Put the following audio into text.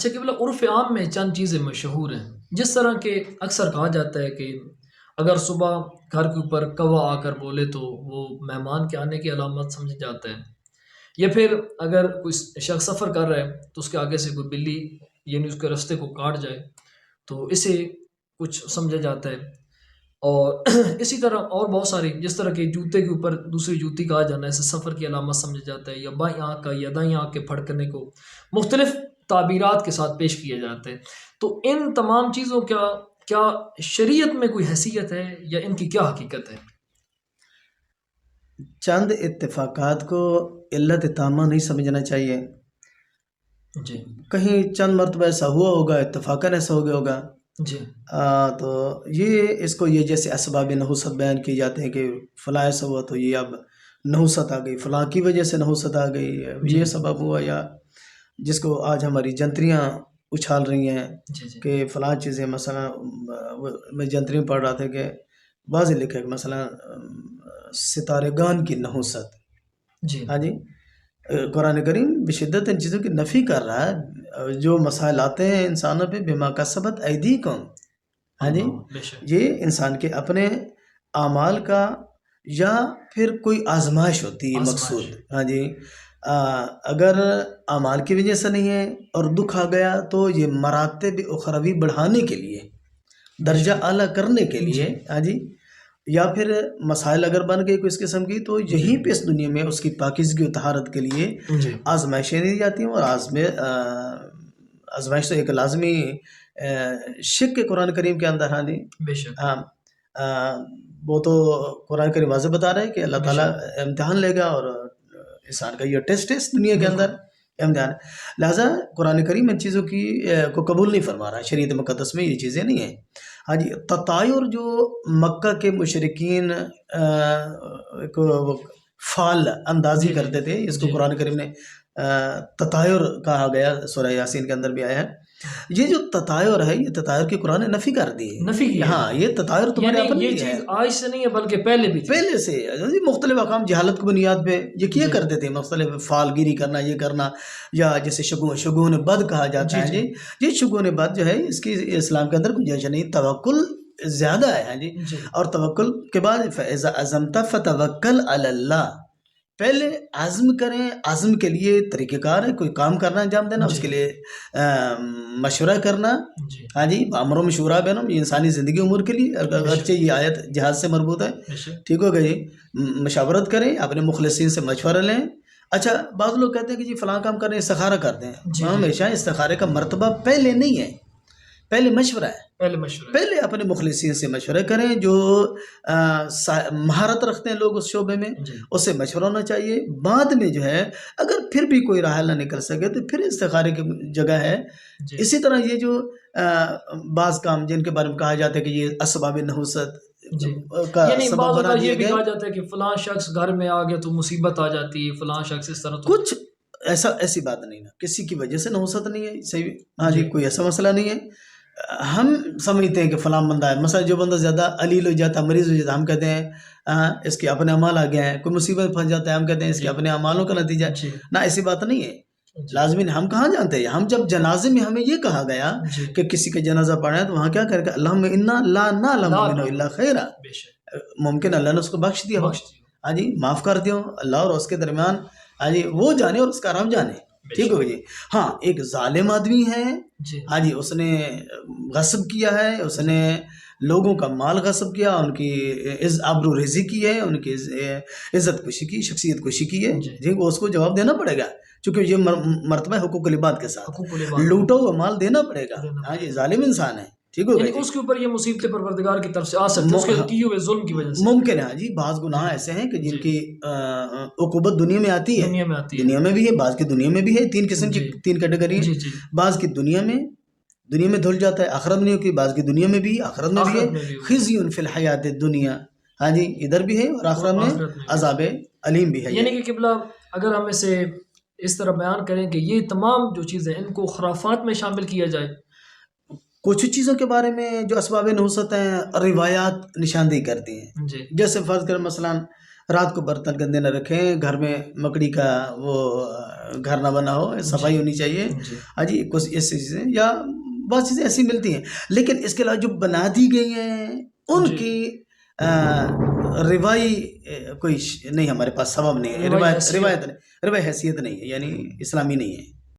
اچھا قبلہ، عرف عام میں چند چیزیں مشہور ہیں، جس طرح کہ اکثر کہا جاتا ہے کہ اگر صبح گھر کے اوپر کوا آ کر بولے تو وہ مہمان کے آنے کی علامت سمجھ جاتا ہے، یا پھر اگر کوئی شخص سفر کر رہا ہے تو اس کے آگے سے کوئی بلی یعنی اس کے راستے کو کاٹ جائے تو اسے کچھ سمجھا جاتا ہے، اور اسی طرح اور بہت ساری، جس طرح کہ جوتے کے اوپر دوسری جوتی کا آ جانا اسے سفر کی علامت سمجھا جاتا ہے، یا بائیں آنکھ کا یا دائیں آنکھ کے پھڑکنے کو مختلف تعبیرات کے ساتھ پیش کیا جاتا ہے۔ تو ان تمام چیزوں کا کیا شریعت میں کوئی حیثیت ہے یا ان کی کیا حقیقت ہے؟ چند اتفاقات کو علت تامہ نہیں سمجھنا چاہیے۔ جی کہیں چند مرتبہ ایسا ہوا ہوگا، اتفاقاً ایسا ہو گیا ہوگا، جی تو اس کو یہ جیسے اسباب نحوست بیان کی جاتے ہیں کہ فلاں ایسا ہوا تو یہ اب نحوست آ گئی، فلاں کی وجہ سے نحوست آ گئی، جی یہ سبب ہوا، یا جس کو آج ہماری جنتریاں اچھال رہی ہیں جی جی کہ فلاں چیزیں، مثلا میں جنتری میں پڑھ رہا تھا کہ واضح لکھا ہے کہ مثلا ستارے گان کی نحوست، جی ہاں جی، قرآن کریم بشدت ان چیزوں کی نفی کر رہا ہے۔ جو مسائل آتے ہیں انسانوں پہ، بما کسبت ایدیکم، ہاں جی، اللہ بے شک یہ انسان کے اپنے اعمال کا یا پھر کوئی آزمائش ہوتی ہے آزمائش۔ مقصود، ہاں جی۔ اگر اعمال کی وجہ سے نہیں ہے اور دکھ آ گیا تو یہ مراتب اخروی بڑھانے کے لیے، درجہ اعلیٰ کرنے کے لیے، جی ہاں جی، یا پھر مسائل اگر بن گئی کوئی اس قسم کی تو یہیں پہ اس دنیا میں اس کی پاکیزگی و طہارت کے لیے جی آزمائشیں دی جاتی ہیں۔ اور آزمائش تو ایک لازمی شق ہے قرآن کریم کے اندر، ہاں جی، بے شک وہ تو قرآن کریم واضح بتا رہا ہے کہ اللہ بے تعالیٰ شک امتحان لے گا، اور انسان کا یہ ٹیسٹ ہے اس دنیا کے اندر، بالکل امتحان ہے۔ لہٰذا قرآن کریم ان چیزوں کی کو قبول نہیں فرما رہا، شریعت مقدس میں یہ چیزیں نہیں ہیں۔ ہاں جی، تطائر جو مکہ کے مشرکین کو فعال اندازی جی جی کرتے تھے، اس کو جی قرآن کریم نے تطائر کہا گیا، سورہ یاسین کے اندر بھی آیا ہے۔ یہ جو تطائر ہے، یہ تطائر کی قرآن نے نفی کر دی ہے۔ نفی کی ہے، ہاں، یہ تطائر تمہارے یعنی اپنے یہ نہیں ہے، چیز آج سے نہیں ہے بلکہ پہلے بھی تھی۔ پہلے سے مختلف اقام جہالت کی بنیاد پہ یہ کیا جی کرتے تھے، مختلف فعال گیری کرنا، یہ کرنا، یا جیسے شگون بد کہا جاتا ہے جی جی، یہ شگون بد جو ہے اس کی اسلام کے اندر گنجائش نہیں، توکل زیادہ ہے، ہاں جی۔ جی اور توکل کے بعد فَإِذَا عَزَمْتَ فَتَوَكَّلْ عَلَى اللَّهِ، پہلے عزم کریں، عزم کے لیے طریقہ کار ہے، کوئی کام کرنا انجام دینا، اس جی کے لیے مشورہ کرنا، جی ہاں جی، امر و شورا بینم، یہ انسانی زندگی امور کے لیے، بے اگرچہ شک یہ آیت جہاد سے مربوط ہے، بے شک ٹھیک ہو گیا جی۔ مشاورت کریں، اپنے مخلصین سے مشورہ لیں۔ اچھا، بعض لوگ کہتے ہیں کہ جی فلاں کام کریں، استخارہ کرتے ہیں، جی جی ہمیشہ استخارے کا مرتبہ پہلے نہیں ہے، پہلے مشورہ ہے۔ پہلے مشورہ پہلے اپنے مخلصین سے مشورہ کریں، جو مہارت رکھتے ہیں لوگ اس شعبے میں، جی اس سے مشورہ ہونا چاہیے۔ بعد میں جو ہے اگر پھر بھی کوئی راہ نہ نکل سکے تو پھر استخارے کی جگہ ہے۔ جی اسی طرح یہ جو بعض کام جن کے بارے میں کہا جاتا ہے کہ یہ اسباب نحوست جی، کا یعنی سبب بعض بنا اوقات یہ دیے بھی گئے، کہا جاتا ہے کہ فلاں شخص گھر میں آ گیا تو مصیبت آ جاتی ہے، فلاں شخص اس طرح تو کچھ ایسی بات نہیں ہے، کسی کی وجہ سے نحوست نہیں ہے، صحیح، ہاں جی، جی کوئی ایسا مسئلہ نہیں ہے۔ ہم سمجھتے ہیں کہ فلاں بندہ ہے، مثلا جو بندہ زیادہ علیل ہو جاتا ہے، مریض ہو جاتا ہے، ہم کہتے ہیں اس کے اپنے اعمال آ گئے ہیں، کوئی مصیبت پھنس جاتا ہے، ہم کہتے ہیں اس کے جی اپنے اعمالوں کا نتیجہ ہے۔ جی نہ، ایسی بات نہیں ہے، جی لازمی نہیں۔ ہم کہاں جانتے ہیں، ہم جب جنازے میں ہمیں یہ کہا گیا جی کہ کسی کا جنازہ پڑھا ہے تو وہاں کیا کرے گا، اللہم انا لا نعلم لا منہ لا الا خیرا، بے شک ممکن اللہ نے اس کو بخش دیا ہو، بخش دیو ہاں جی، معاف کر دیو، اللہ اور اس کے درمیان، ہاں جی، وہ جانے اور اس کا رب جانے، بے ٹھیک شک ہو جی۔ ہاں، ایک ظالم آدمی ہے، جی ہاں جی، اس نے غصب کیا ہے، اس جی نے لوگوں کا مال غصب کیا، ان کی آبرو ریزی کی ہے، ان کی عزت کشی کی، شخصیت کشی کی ہے، جی ٹھیک، وہ اس کو جواب دینا پڑے گا، چونکہ یہ مرتبہ حقوق العباد کے ساتھ حقوق ہے، العباد لوٹا ہوا مال دینا پڑے گا، دینا ہاں پڑے جی، گا، ظالم انسان ہے، ٹھیک ہو یعنی گیا جی۔ اس کے اوپر یہ مصیبت پروردگار کی طرف سے آ سکتی ہے اس کے کیے ہوئے ظلم کی وجہ سے، ممکن ہے، ہاں جی، بعض جی گناہ ایسے ہیں کہ جن جی کی عقوبت دنیا میں آتی ہے، دنیا میں آتی ہے، دنیا میں بھی ہے، بعض کی دنیا میں بھی ہے، تین قسم کی، جی تین کیٹیگری جی ہے، جی بعض کی دنیا میں دھل جاتا ہے، آخرت میں نہیں ہوتی، بعض کی دنیا میں بھی، آخرت میں بھی ہے، آخرت میں بھی ہوگی خزی فی الحیات الدنیا، ہاں جی، ادھر بھی ہے اور آخرت اور میں آخرت میں بھی، عذاب علیم بھی ہے یعنی یہ۔ کہ قبلہ اگر ہم اسے اس طرح بیان کریں کہ یہ تمام جو چیزیں ان کو خرافات میں شامل کیا جائے، کچھ چیزوں کے بارے میں جو اسباب نحوست ہیں روایات نشاندہی کرتی ہیں، جی جیسے فرض کریں مثلا رات کو برتن گندے نہ رکھیں، گھر میں مکڑی کا وہ گھر نہ بنا ہو، صفائی ہونی چاہیے. جی ہاں جی، کچھ ایسی چیزیں یا بہت چیزیں ایسی ملتی ہیں. لیکن اس کے علاوہ جو بنا دی گئی ہیں ان جی کی روائی کوئی نہیں، ہمارے پاس سبب نہیں ہے، روائی روایت حیثیت روایت حیثیت نہیں ہے، یعنی اسلامی نہیں ہے.